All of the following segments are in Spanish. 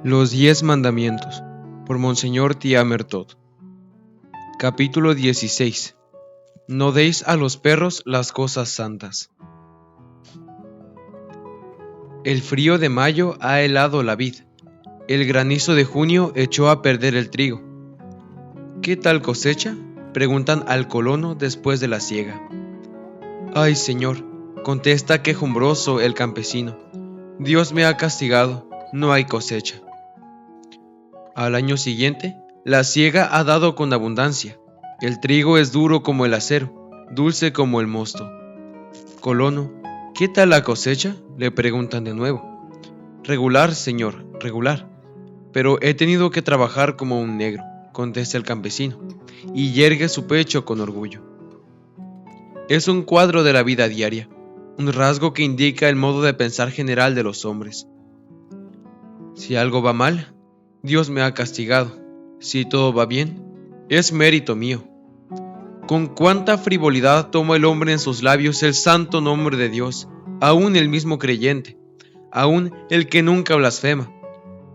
Los 10 mandamientos, por Monseñor Thiamertot. Capítulo 16. No deis a los perros las cosas santas. El frío de mayo ha helado la vid, el granizo de junio echó a perder el trigo. ¿Qué tal cosecha?, preguntan al colono después de la siega. Ay, señor, contesta quejumbroso el campesino, Dios me ha castigado, no hay cosecha. Al año siguiente, la siega ha dado con abundancia. El trigo es duro como el acero, dulce como el mosto. Colono, ¿qué tal la cosecha?, le preguntan de nuevo. Regular, señor, regular. Pero he tenido que trabajar como un negro, contesta el campesino, y yergue su pecho con orgullo. Es un cuadro de la vida diaria, un rasgo que indica el modo de pensar general de los hombres. Si algo va mal, Dios me ha castigado. Si todo va bien, es mérito mío. Con cuánta frivolidad toma el hombre en sus labios el santo nombre de Dios, aún el mismo creyente, aún el que nunca blasfema.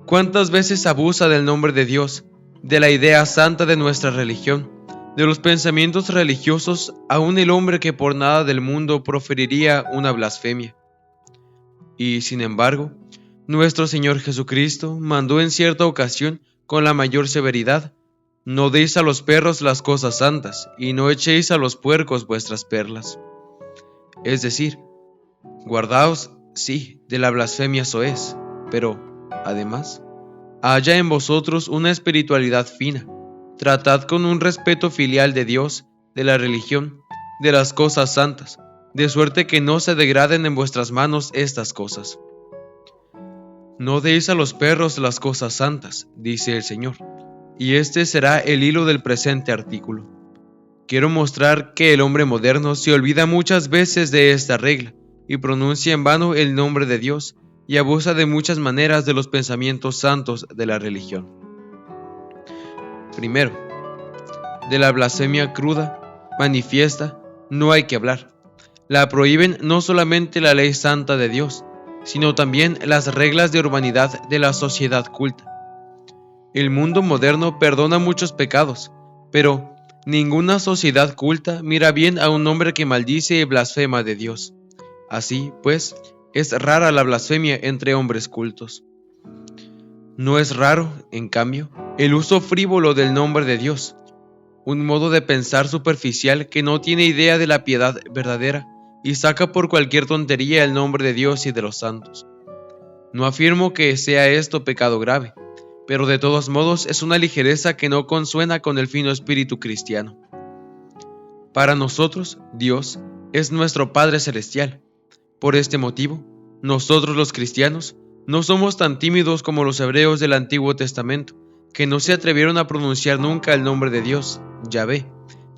Cuántas veces abusa del nombre de Dios, de la idea santa de nuestra religión, de los pensamientos religiosos, aún el hombre que por nada del mundo proferiría una blasfemia. Y sin embargo, nuestro Señor Jesucristo mandó en cierta ocasión con la mayor severidad: no deis a los perros las cosas santas, y no echéis a los puercos vuestras perlas. Es decir, guardaos, sí, de la blasfemia soez, pero, además, haya en vosotros una espiritualidad fina. Tratad con un respeto filial de Dios, de la religión, de las cosas santas, de suerte que no se degraden en vuestras manos estas cosas. No deis a los perros las cosas santas, dice el Señor, y este será el hilo del presente artículo. Quiero mostrar que el hombre moderno se olvida muchas veces de esta regla, y pronuncia en vano el nombre de Dios, y abusa de muchas maneras de los pensamientos santos de la religión. Primero, de la blasfemia cruda, manifiesta, no hay que hablar. La prohíben no solamente la ley santa de Dios, sino también las reglas de urbanidad de la sociedad culta. El mundo moderno perdona muchos pecados, pero ninguna sociedad culta mira bien a un hombre que maldice y blasfema de Dios. Así, pues, es rara la blasfemia entre hombres cultos. No es raro, en cambio, el uso frívolo del nombre de Dios, un modo de pensar superficial que no tiene idea de la piedad verdadera y saca por cualquier tontería el nombre de Dios y de los santos. No afirmo que sea esto pecado grave, pero de todos modos es una ligereza que no consuena con el fino espíritu cristiano. Para nosotros, Dios es nuestro Padre Celestial. Por este motivo, nosotros los cristianos no somos tan tímidos como los hebreos del Antiguo Testamento, que no se atrevieron a pronunciar nunca el nombre de Dios, Yahvé,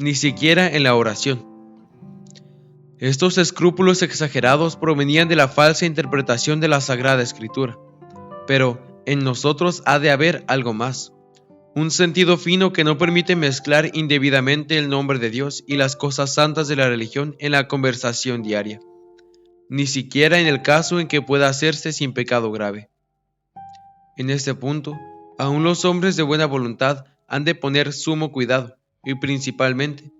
ni siquiera en la oración. Estos escrúpulos exagerados provenían de la falsa interpretación de la Sagrada Escritura, pero en nosotros ha de haber algo más, un sentido fino que no permite mezclar indebidamente el nombre de Dios y las cosas santas de la religión en la conversación diaria, ni siquiera en el caso en que pueda hacerse sin pecado grave. En este punto, aún los hombres de buena voluntad han de poner sumo cuidado, y principalmente,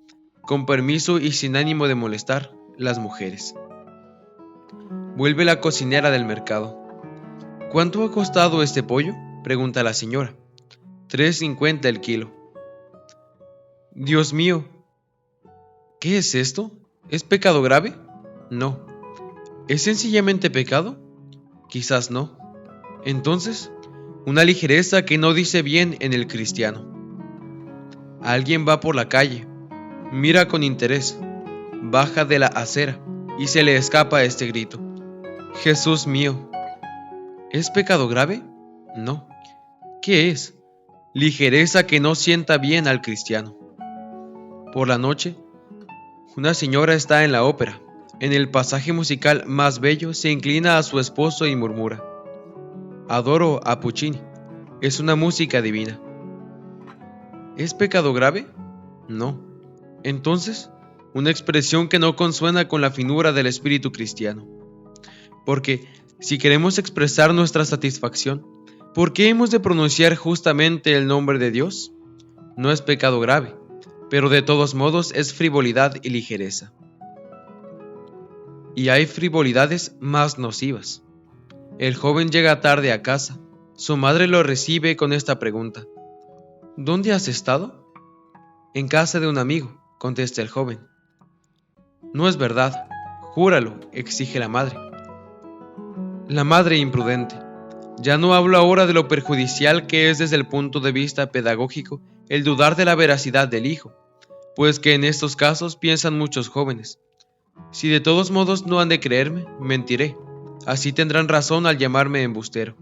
con permiso y sin ánimo de molestar, las mujeres. Vuelve la cocinera del mercado. ¿Cuánto ha costado este pollo?, pregunta la señora. 3.50 el kilo. Dios mío, ¿qué es esto? ¿Es pecado grave? No. ¿Es sencillamente pecado? Quizás no. Entonces, una ligereza que no dice bien en el cristiano. Alguien va por la calle, mira con interés, baja de la acera y se le escapa este grito: Jesús mío. ¿Es pecado grave? No. ¿Qué es? Ligereza que no sienta bien al cristiano. Por la noche, una señora está en la ópera. En el pasaje musical más bello se inclina a su esposo y murmura: adoro a Puccini, es una música divina. ¿Es pecado grave? No. Entonces, una expresión que no consuena con la finura del espíritu cristiano. Porque si queremos expresar nuestra satisfacción, ¿Por qué hemos de pronunciar justamente el nombre de Dios? No es pecado grave, pero de todos modos es frivolidad y ligereza. Y hay frivolidades más nocivas. El joven llega tarde a casa. Su madre lo recibe con esta pregunta: ¿Dónde has estado? En casa de un amigo, contesta el joven. No es verdad, júralo, exige la madre. La madre imprudente. Ya no hablo ahora de lo perjudicial que es desde el punto de vista pedagógico el dudar de la veracidad del hijo, pues que en estos casos piensan muchos jóvenes: si de todos modos no han de creerme, mentiré, así tendrán razón al llamarme embustero.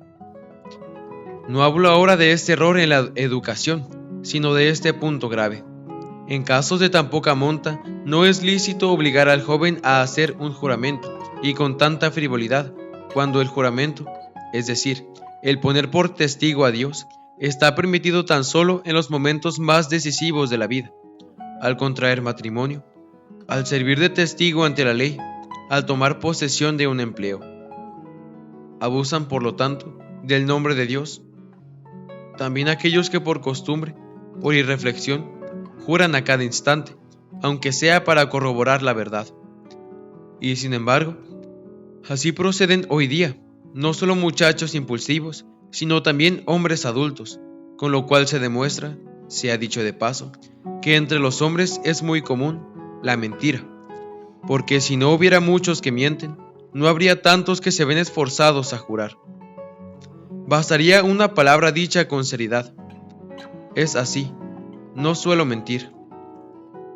No hablo ahora de este error en la educación, sino de este punto grave. En casos de tan poca monta, no es lícito obligar al joven a hacer un juramento, y con tanta frivolidad, cuando el juramento, es decir, el poner por testigo a Dios, está permitido tan solo en los momentos más decisivos de la vida: al contraer matrimonio, al servir de testigo ante la ley, al tomar posesión de un empleo. Abusan, por lo tanto, del nombre de Dios también aquellos que por costumbre, por irreflexión, juran a cada instante, aunque sea para corroborar la verdad. Y sin embargo, así proceden hoy día, no solo muchachos impulsivos, sino también hombres adultos, con lo cual se demuestra, sea dicho de paso, que entre los hombres es muy común la mentira, porque si no hubiera muchos que mienten, no habría tantos que se ven esforzados a jurar. Bastaría una palabra dicha con seriedad: es así, no suelo mentir.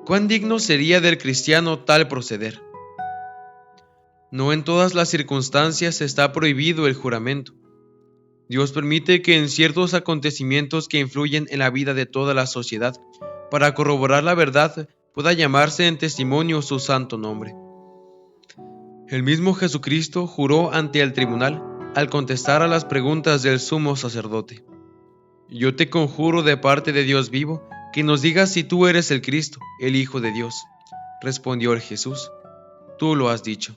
¿Cuán digno sería del cristiano tal proceder? No en todas las circunstancias está prohibido el juramento. Dios permite que en ciertos acontecimientos que influyen en la vida de toda la sociedad, para corroborar la verdad, pueda llamarse en testimonio su santo nombre. El mismo Jesucristo juró ante el tribunal al contestar a las preguntas del sumo sacerdote: Yo te conjuro de parte de Dios vivo, que nos digas si tú eres el Cristo, el Hijo de Dios. Respondió el Jesús: Tú lo has dicho.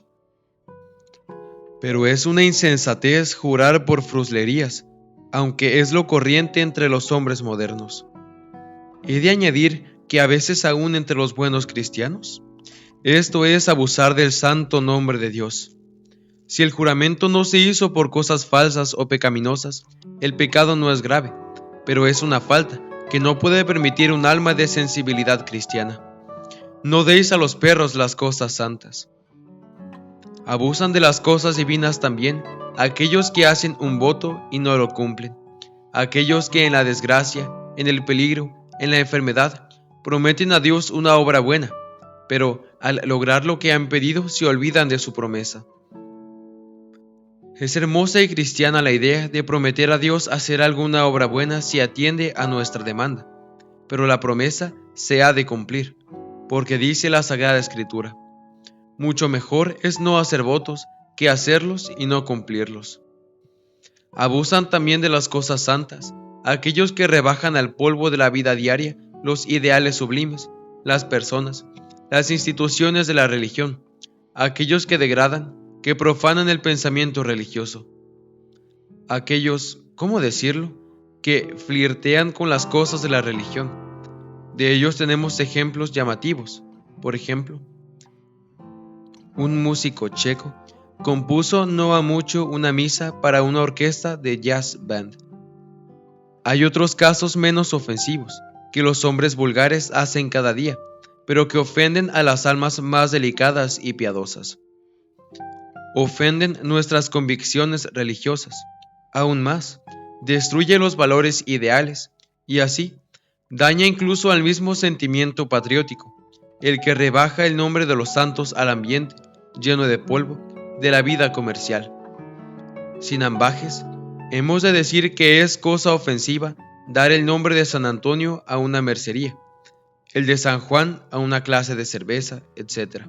Pero es una insensatez jurar por fruslerías, aunque es lo corriente entre los hombres modernos. He de añadir que a veces aún entre los buenos cristianos. Esto es abusar del santo nombre de Dios. Si el juramento no se hizo por cosas falsas o pecaminosas, el pecado no es grave, pero es una falta que no puede permitir un alma de sensibilidad cristiana. No deis a los perros las cosas santas. Abusan de las cosas divinas también aquellos que hacen un voto y no lo cumplen, aquellos que en la desgracia, en el peligro, en la enfermedad, prometen a Dios una obra buena, pero al lograr lo que han pedido se olvidan de su promesa. Es hermosa y cristiana la idea de prometer a Dios hacer alguna obra buena si atiende a nuestra demanda, pero la promesa se ha de cumplir, porque dice la Sagrada Escritura: mucho mejor es no hacer votos que hacerlos y no cumplirlos. Abusan también de las cosas santas aquellos que rebajan al polvo de la vida diaria los ideales sublimes, las personas, las instituciones de la religión, aquellos que degradan, que profanan el pensamiento religioso, aquellos, ¿cómo decirlo?, que flirtean con las cosas de la religión. De ellos tenemos ejemplos llamativos. Por ejemplo, un músico checo compuso no ha mucho una misa para una orquesta de jazz band. Hay otros casos menos ofensivos que los hombres vulgares hacen cada día, pero que ofenden a las almas más delicadas y piadosas. Ofenden nuestras convicciones religiosas. Aún más, destruye los valores ideales y así daña incluso al mismo sentimiento patriótico, el que rebaja el nombre de los santos al ambiente lleno de polvo de la vida comercial. Sin ambajes, hemos de decir que es cosa ofensiva dar el nombre de San Antonio a una mercería, el de San Juan a una clase de cerveza, etc.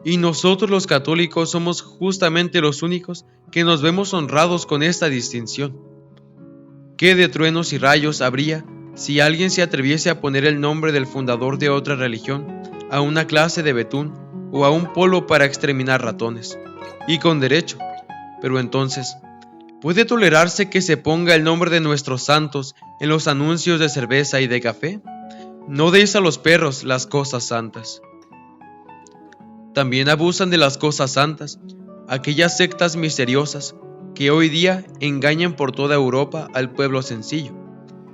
Y nosotros los católicos somos justamente los únicos que nos vemos honrados con esta distinción. ¿Qué de truenos y rayos habría si alguien se atreviese a poner el nombre del fundador de otra religión a una clase de betún o a un polo para exterminar ratones? Y con derecho. Pero entonces, ¿Puede tolerarse que se ponga el nombre de nuestros santos en los anuncios de cerveza y de café? No deis a los perros las cosas santas. También abusan de las cosas santas aquellas sectas misteriosas que hoy día engañan por toda Europa al pueblo sencillo,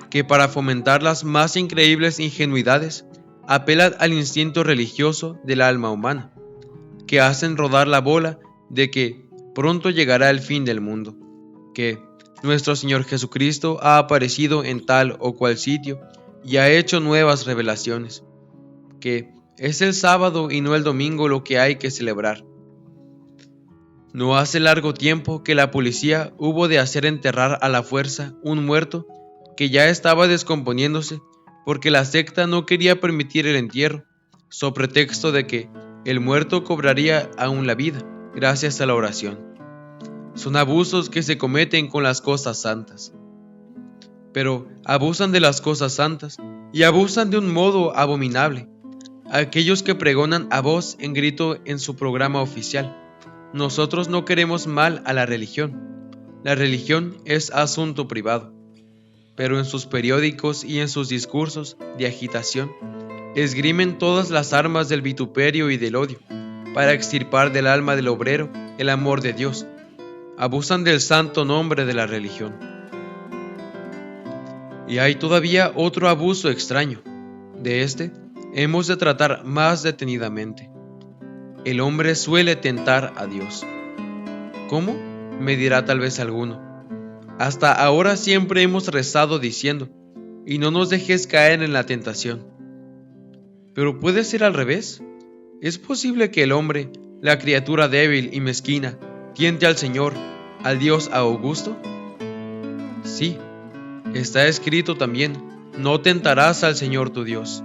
que para fomentar las más increíbles ingenuidades apelan al instinto religioso del alma humana, que hacen rodar la bola de que pronto llegará el fin del mundo, que nuestro Señor Jesucristo ha aparecido en tal o cual sitio y ha hecho nuevas revelaciones, que es el sábado y no el domingo lo que hay que celebrar. No hace largo tiempo que la policía hubo de hacer enterrar a la fuerza un muerto que ya estaba descomponiéndose porque la secta no quería permitir el entierro, so pretexto de que el muerto cobraría aún la vida gracias a la oración. Son abusos que se cometen con las cosas santas. Pero abusan de las cosas santas y abusan de un modo abominable. Aquellos que pregonan a voz en grito en su programa oficial: nosotros no queremos mal a la religión. La religión es asunto privado. Pero en sus periódicos y en sus discursos de agitación esgrimen todas las armas del vituperio y del odio para extirpar del alma del obrero el amor de Dios. Abusan del santo nombre de la religión. Y hay todavía otro abuso extraño. De este hemos de tratar más detenidamente. El hombre suele tentar a Dios. ¿Cómo?, me dirá tal vez alguno. Hasta ahora siempre hemos rezado diciendo: y no nos dejes caer en la tentación. Pero ¿puede ser al revés? ¿Es posible que el hombre, la criatura débil y mezquina, tiente al Señor, al Dios Augusto? Sí, está escrito también: no tentarás al Señor tu Dios.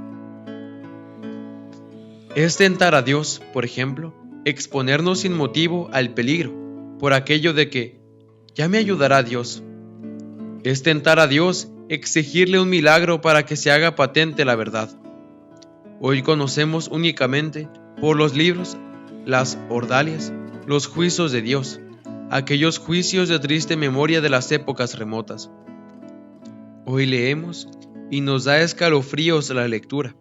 Es tentar a Dios, por ejemplo, exponernos sin motivo al peligro, por aquello de que ya me ayudará Dios. Es tentar a Dios exigirle un milagro para que se haga patente la verdad. Hoy conocemos únicamente por los libros, las ordalias, los juicios de Dios, aquellos juicios de triste memoria de las épocas remotas. Hoy leemos y nos da escalofríos la lectura,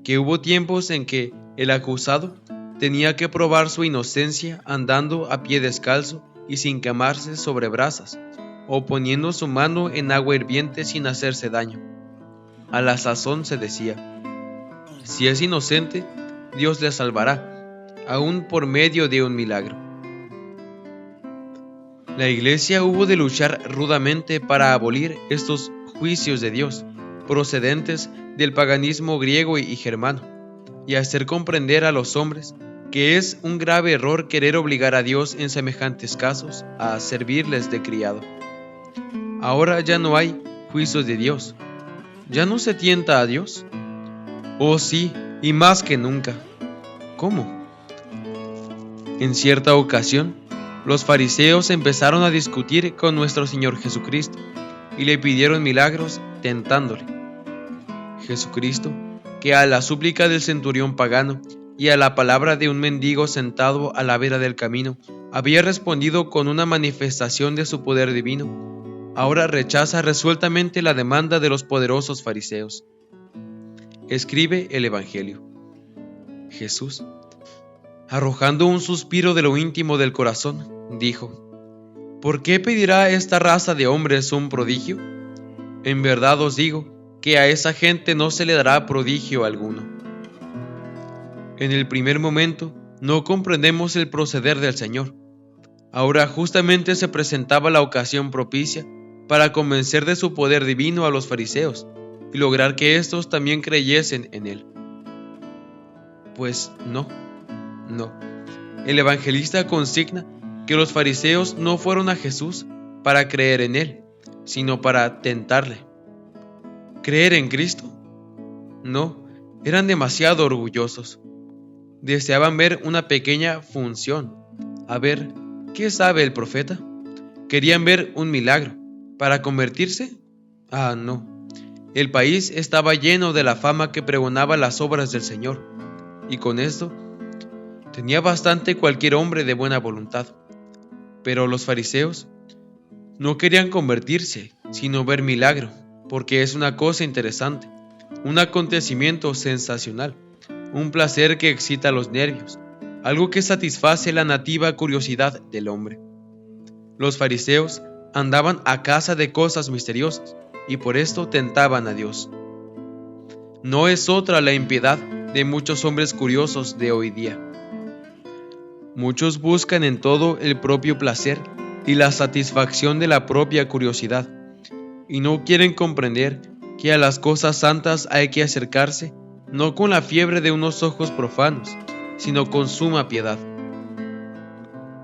que hubo tiempos en que el acusado tenía que probar su inocencia andando a pie descalzo y sin quemarse sobre brasas, o poniendo su mano en agua hirviente sin hacerse daño. A la sazón se decía: si es inocente, Dios le salvará, aún por medio de un milagro. La Iglesia hubo de luchar rudamente para abolir estos juicios de Dios, procedentes del paganismo griego y germano, y hacer comprender a los hombres que es un grave error querer obligar a Dios en semejantes casos a servirles de criado. Ahora ya no hay juicios de Dios. ¿Ya no se tienta a Dios? Oh sí, y más que nunca. ¿Cómo? En cierta ocasión, los fariseos empezaron a discutir con nuestro Señor Jesucristo y le pidieron milagros tentándole. Jesucristo, que a la súplica del centurión pagano y a la palabra de un mendigo sentado a la vera del camino había respondido con una manifestación de su poder divino, ahora rechaza resueltamente la demanda de los poderosos fariseos. Escribe el Evangelio. Jesús, arrojando un suspiro de lo íntimo del corazón, dijo: ¿por qué pedirá esta raza de hombres un prodigio? En verdad os digo que a esa gente no se le dará prodigio alguno. En el primer momento no comprendemos el proceder del Señor. Ahora justamente se presentaba la ocasión propicia para convencer de su poder divino a los fariseos y lograr que éstos también creyesen en Él. Pues no. El evangelista consigna que los fariseos no fueron a Jesús para creer en Él, sino para tentarle. ¿Creer en Cristo? No, eran demasiado orgullosos. Deseaban ver una pequeña función, a ver qué sabe el profeta. Querían ver un milagro. ¿Para convertirse? Ah, no. El país estaba lleno de la fama que pregonaba las obras del Señor, y con esto tenía bastante cualquier hombre de buena voluntad. Pero los fariseos No querían convertirse, sino ver milagro, porque es una cosa interesante, un acontecimiento sensacional, un placer que excita los nervios, algo que satisface la nativa curiosidad del hombre. Los fariseos andaban a caza de cosas misteriosas y por esto tentaban a Dios. No es otra la impiedad de muchos hombres curiosos de hoy día. Muchos buscan en todo el propio placer y la satisfacción de la propia curiosidad, y no quieren comprender que a las cosas santas hay que acercarse no con la fiebre de unos ojos profanos, sino con suma piedad.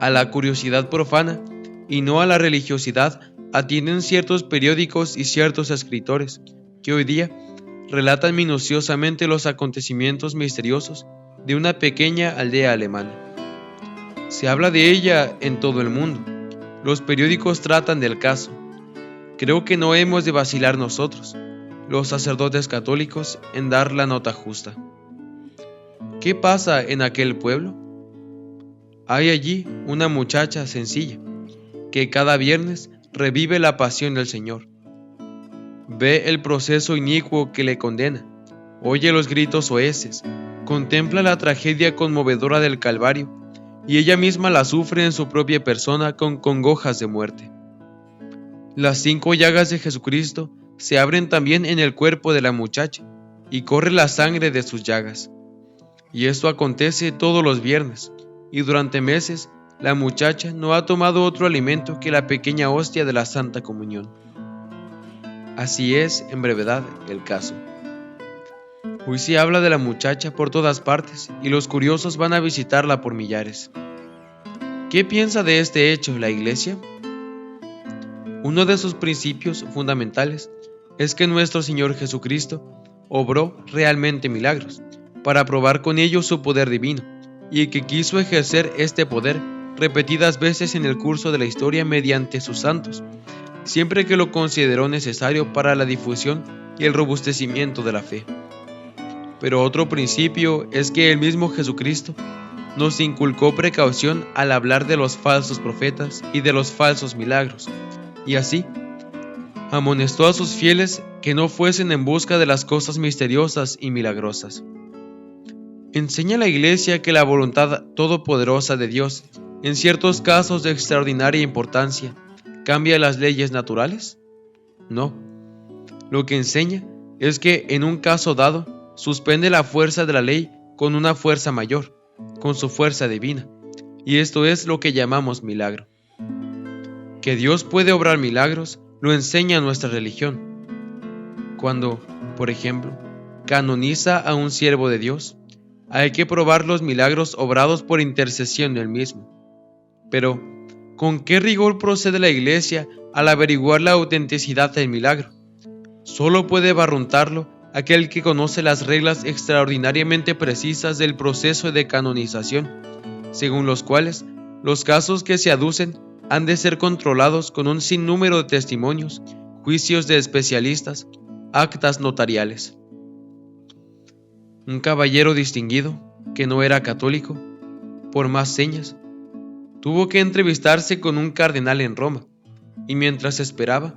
A la curiosidad profana y no a la religiosidad atienden ciertos periódicos y ciertos escritores que hoy día relatan minuciosamente los acontecimientos misteriosos de una pequeña aldea alemana. Se habla de ella en todo el mundo. Los periódicos tratan del caso. Creo que no hemos de vacilar nosotros, los sacerdotes católicos, en dar la nota justa. ¿Qué pasa en aquel pueblo? Hay allí una muchacha sencilla, que cada viernes revive la pasión del Señor. Ve el proceso inicuo que le condena, oye los gritos soeces, contempla la tragedia conmovedora del Calvario, y ella misma la sufre en su propia persona con congojas de muerte. Las 5 llagas de Jesucristo se abren también en el cuerpo de la muchacha, y corre la sangre de sus llagas. Y esto acontece todos los viernes, y durante meses la muchacha no ha tomado otro alimento que la pequeña hostia de la Santa Comunión. Así es, en brevedad, el caso. Hoy se habla de la muchacha por todas partes, y los curiosos van a visitarla por millares. ¿Qué piensa de este hecho la Iglesia? Uno de sus principios fundamentales es que nuestro Señor Jesucristo obró realmente milagros, para probar con ellos su poder divino, y que quiso ejercer este poder repetidas veces en el curso de la historia mediante sus santos, siempre que lo consideró necesario para la difusión y el robustecimiento de la fe. Pero otro principio es que el mismo Jesucristo nos inculcó precaución al hablar de los falsos profetas y de los falsos milagros, y así amonestó a sus fieles que no fuesen en busca de las cosas misteriosas y milagrosas. ¿Enseña la Iglesia que la voluntad todopoderosa de Dios, en ciertos casos de extraordinaria importancia, cambia las leyes naturales? No. Lo que enseña es que en un caso dado, suspende la fuerza de la ley con una fuerza mayor, con su fuerza divina, y esto es lo que llamamos milagro. Que Dios puede obrar milagros lo enseña nuestra religión. Cuando, por ejemplo, canoniza a un siervo de Dios, hay que probar los milagros obrados por intercesión del mismo. Pero, ¿con qué rigor procede la Iglesia al averiguar la autenticidad del milagro? Solo puede barruntarlo aquel que conoce las reglas extraordinariamente precisas del proceso de canonización, según los cuales los casos que se aducen han de ser controlados con un sinnúmero de testimonios, juicios de especialistas, actas notariales. Un caballero distinguido, que no era católico, por más señas, tuvo que entrevistarse con un cardenal en Roma, y mientras esperaba,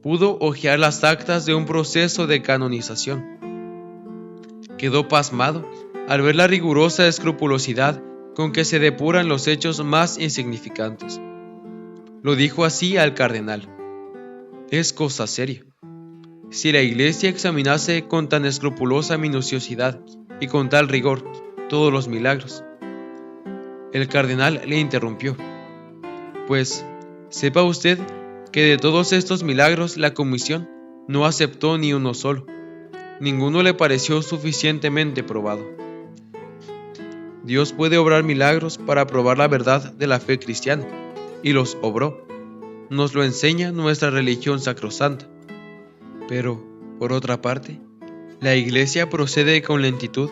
pudo hojear las actas de un proceso de canonización. Quedó pasmado al ver la rigurosa escrupulosidad con que se depuran los hechos más insignificantes. Lo dijo así al cardenal: es cosa seria. Si la Iglesia examinase con tan escrupulosa minuciosidad y con tal rigor todos los milagros. El cardenal le interrumpió: pues, sepa usted que de todos estos milagros la comisión no aceptó ni uno solo. Ninguno le pareció suficientemente probado. Dios puede obrar milagros para probar la verdad de la fe cristiana, y los obró. Nos lo enseña nuestra religión sacrosanta. Pero, por otra parte, la Iglesia procede con lentitud,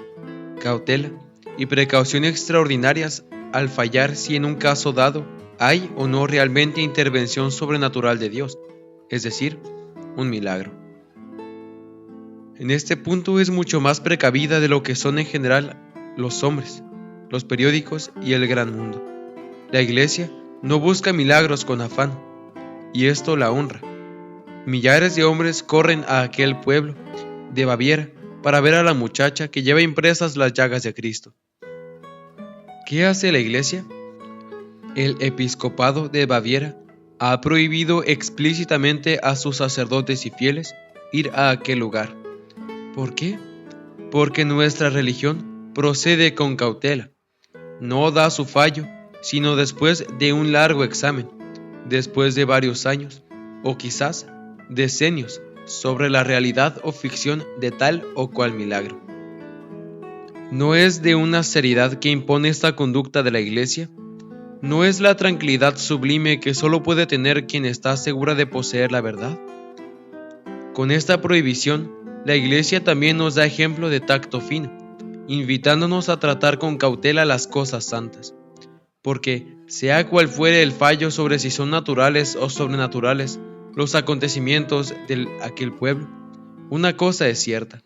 cautela y precaución extraordinarias al fallar si en un caso dado hay o no realmente intervención sobrenatural de Dios, es decir, un milagro. En este punto es mucho más precavida de lo que son en general los hombres, los periódicos y el gran mundo. La Iglesia no busca milagros con afán, y esto la honra. Millares de hombres corren a aquel pueblo de Baviera para ver a la muchacha que lleva impresas las llagas de Cristo. ¿Qué hace la Iglesia? El episcopado de Baviera ha prohibido explícitamente a sus sacerdotes y fieles ir a aquel lugar. ¿Por qué? Porque nuestra religión procede con cautela. No da su fallo, sino después de un largo examen, después de varios años, o quizás decenios, sobre la realidad o ficción de tal o cual milagro. ¿No es de una seriedad que impone esta conducta de la Iglesia? ¿No es la tranquilidad sublime que solo puede tener quien está segura de poseer la verdad? Con esta prohibición, la Iglesia también nos da ejemplo de tacto fino, invitándonos a tratar con cautela las cosas santas, porque, sea cual fuere el fallo sobre si son naturales o sobrenaturales los acontecimientos de aquel pueblo, una cosa es cierta: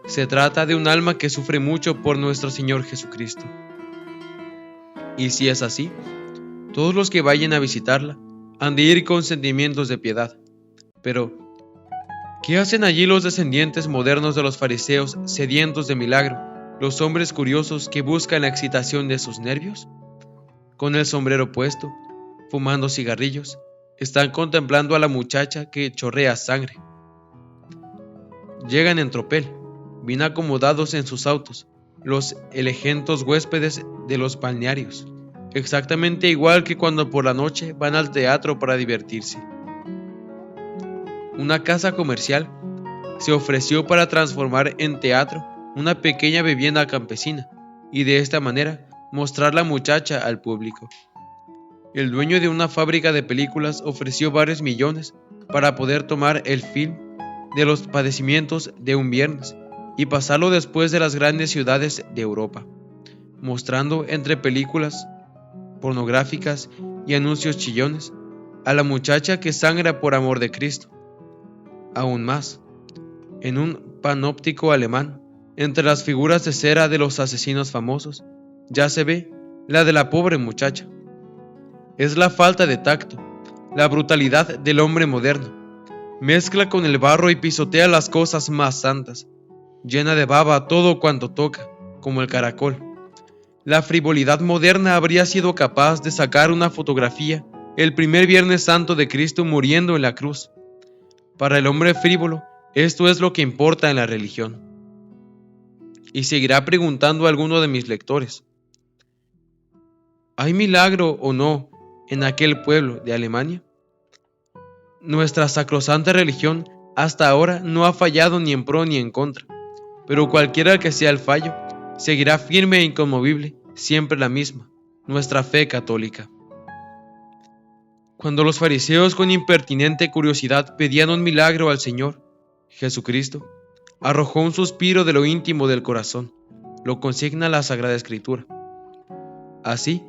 se trata de un alma que sufre mucho por nuestro Señor Jesucristo. Y si es así, todos los que vayan a visitarla han de ir con sentimientos de piedad. Pero, ¿qué hacen allí los descendientes modernos de los fariseos sedientos de milagro, los hombres curiosos que buscan la excitación de sus nervios? Con el sombrero puesto, fumando cigarrillos, están contemplando a la muchacha que chorrea sangre. Llegan en tropel, bien acomodados en sus autos, los elegentos huéspedes de los balnearios, exactamente igual que cuando por la noche van al teatro para divertirse. Una casa comercial se ofreció para transformar en teatro una pequeña vivienda campesina y de esta manera mostrar la muchacha al público. El dueño de una fábrica de películas ofreció varios millones para poder tomar el film de los padecimientos de un viernes y pasarlo después de las grandes ciudades de Europa, mostrando entre películas pornográficas y anuncios chillones a la muchacha que sangra por amor de Cristo. Aún más, en un panóptico alemán, entre las figuras de cera de los asesinos famosos, ya se ve la de la pobre muchacha. Es la falta de tacto, la brutalidad del hombre moderno. Mezcla con el barro y pisotea las cosas más santas. Llena de baba todo cuanto toca, como el caracol. La frivolidad moderna habría sido capaz de sacar una fotografía el primer Viernes Santo de Cristo muriendo en la cruz. Para el hombre frívolo, esto es lo que importa en la religión. Y seguirá preguntando a alguno de mis lectores: ¿hay milagro o no en aquel pueblo de Alemania? Nuestra sacrosanta religión hasta ahora no ha fallado ni en pro ni en contra, pero cualquiera que sea el fallo, seguirá firme e inconmovible, siempre la misma, nuestra fe católica. Cuando los fariseos con impertinente curiosidad pedían un milagro al Señor, Jesucristo arrojó un suspiro de lo íntimo del corazón, lo consigna la Sagrada Escritura. Así,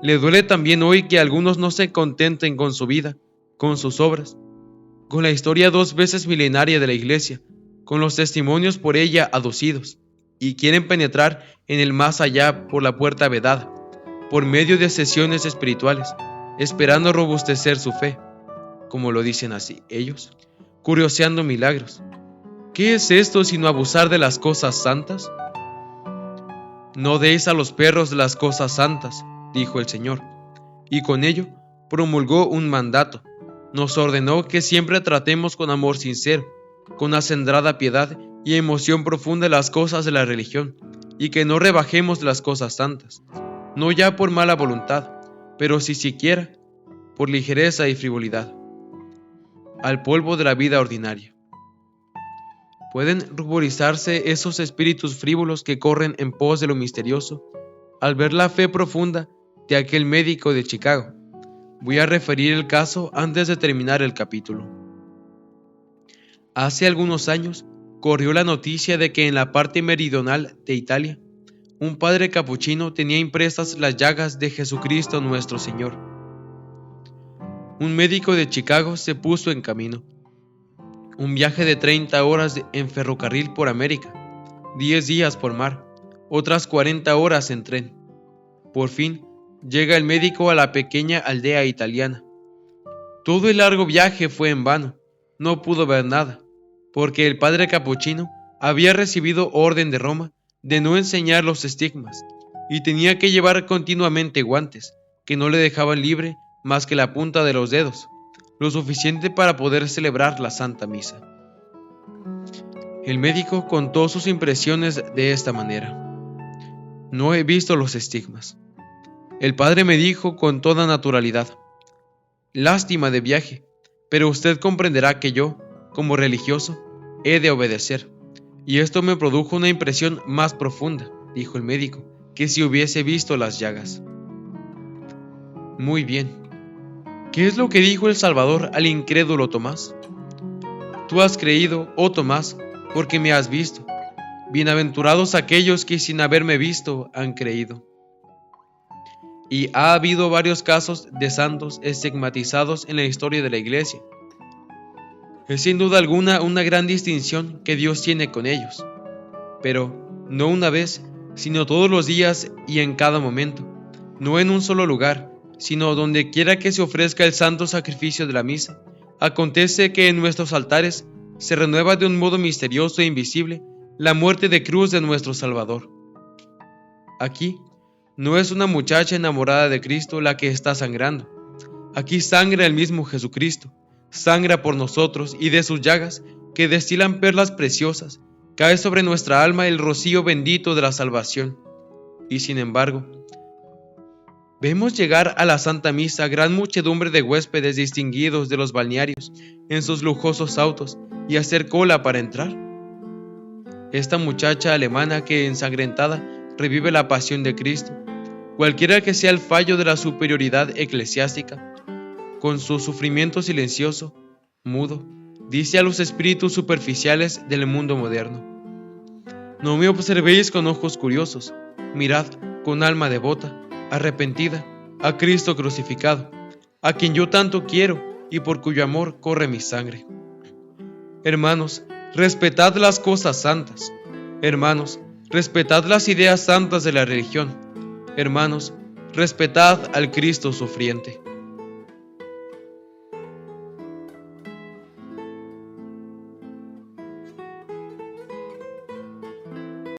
le duele también hoy que algunos no se contenten con su vida, con sus obras, con la historia 2 veces milenaria de la Iglesia, con los testimonios por ella aducidos, y quieren penetrar en el más allá por la puerta vedada, por medio de sesiones espirituales, esperando robustecer su fe, como lo dicen así ellos, curioseando milagros. ¿Qué es esto sino abusar de las cosas santas? No deis a los perros las cosas santas, dijo el Señor, y con ello promulgó un mandato. Nos ordenó que siempre tratemos con amor sincero, con acendrada piedad y emoción profunda las cosas de la religión, y que no rebajemos las cosas santas, no ya por mala voluntad, pero si siquiera por ligereza y frivolidad, al polvo de la vida ordinaria. ¿Pueden ruborizarse esos espíritus frívolos que corren en pos de lo misterioso al ver la fe profunda de aquel médico de Chicago? Voy a referir el caso antes de terminar el capítulo. Hace algunos años corrió la noticia de que en la parte meridional de Italia, un padre capuchino tenía impresas las llagas de Jesucristo nuestro Señor. Un médico de Chicago se puso en camino. Un viaje de 30 horas en ferrocarril por América, 10 días por mar, otras 40 horas en tren. Por fin, llega el médico a la pequeña aldea italiana. Todo el largo viaje fue en vano. No pudo ver nada, porque el padre capuchino había recibido orden de Roma de no enseñar los estigmas, y tenía que llevar continuamente guantes, que no le dejaban libre más que la punta de los dedos, lo suficiente para poder celebrar la Santa Misa. El médico contó sus impresiones de esta manera. No he visto los estigmas. El padre me dijo con toda naturalidad: lástima de viaje, pero usted comprenderá que yo, como religioso, he de obedecer. Y esto me produjo una impresión más profunda, dijo el médico, que si hubiese visto las llagas. Muy bien. ¿Qué es lo que dijo el Salvador al incrédulo Tomás? Tú has creído, oh Tomás, porque me has visto. Bienaventurados aquellos que sin haberme visto han creído. Y ha habido varios casos de santos estigmatizados en la historia de la Iglesia. Es sin duda alguna una gran distinción que Dios tiene con ellos, pero no una vez, sino todos los días y en cada momento, no en un solo lugar, sino donde quiera que se ofrezca el santo sacrificio de la misa. Acontece que en nuestros altares se renueva de un modo misterioso e invisible la muerte de cruz de nuestro Salvador. Aquí no es una muchacha enamorada de Cristo la que está sangrando. Aquí sangra el mismo Jesucristo, sangra por nosotros, y de sus llagas, que destilan perlas preciosas, cae sobre nuestra alma el rocío bendito de la salvación. Y sin embargo, vemos llegar a la Santa Misa gran muchedumbre de huéspedes distinguidos de los balnearios en sus lujosos autos y hacer cola para entrar. Esta muchacha alemana que ensangrentada revive la pasión de Cristo, cualquiera que sea el fallo de la superioridad eclesiástica, con su sufrimiento silencioso, mudo, dice a los espíritus superficiales del mundo moderno: no me observéis con ojos curiosos, mirad con alma devota, arrepentida, a Cristo crucificado, a quien yo tanto quiero y por cuyo amor corre mi sangre. Hermanos, respetad las cosas santas. Hermanos, respetad las ideas santas de la religión. Hermanos, respetad al Cristo sufriente.